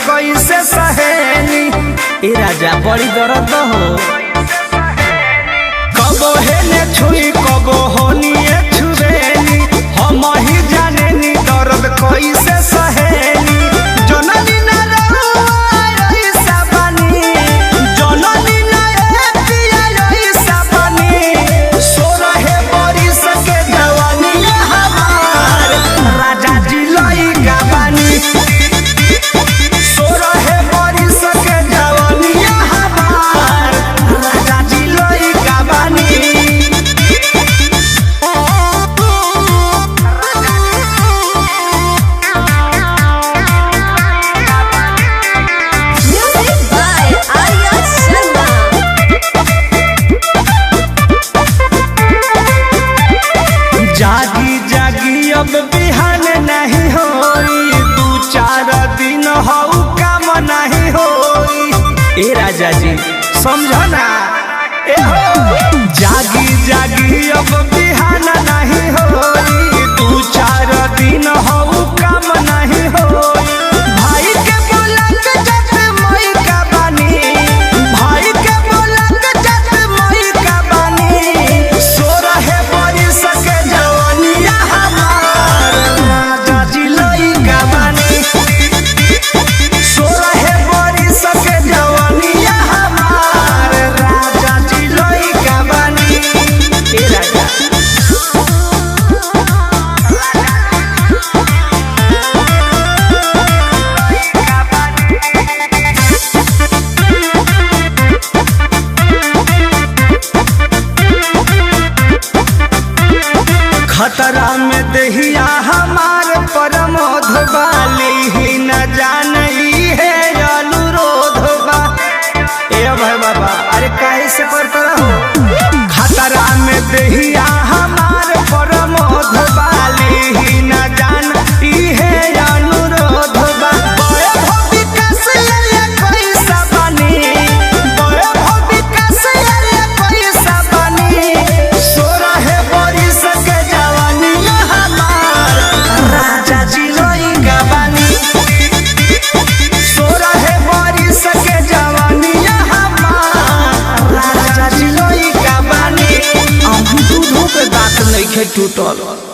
कैसे सहेनी। ए राजा बड़ी दर्द हो, कबो हेने छुई कबो होनिए छुबेनी, हम ही जाने नी दर्द कैसे सहेनी। जननी ना रहुआ ऐसा बनी, जननी ना पिया ऐसा बनी, सो रहे बरिस के जवानी हमार राजा जी लइका बनी, सो रहे बरिस के जवानी हमार राजा जी लइका बनी। Music by Arya Sharma. जागी जागी अब बिहान नहीं होई, दू चार दिन हऊ काम नहीं होई। ए राजा जी समझना, ए हो जागी जागी अब बिहान नहीं होई, दू चार दिन हऊ काम नहीं होई। भाई के बोलक जत मई का बानी, भाई के बोलक जत मई का बानी, सो रहे बरिस के जवानिया हमार राजा जी लइका बानी, सो रहे बरिस के जवानिया हमार राजा जी लइका बानी। ए राजा खतरा में दहिया हमार परमोध बाली ही न जानई है अनुरोध बा। ए भाई बाबा अरे काहे से करता रहो, खतरा में दहिया हमार परमोध बाली ही न जानई है अनुरोध बा। वैभव विकास ये कैसा बनी, वैभव विकास ये कैसा बनी, सो रहे बरिस के जवानी हमार राजा जी लइका बानी, सो रहे बरिस के जवानी हमार राजा जी लइका बानी। अभी दूधों के दांत नइखे टूटल।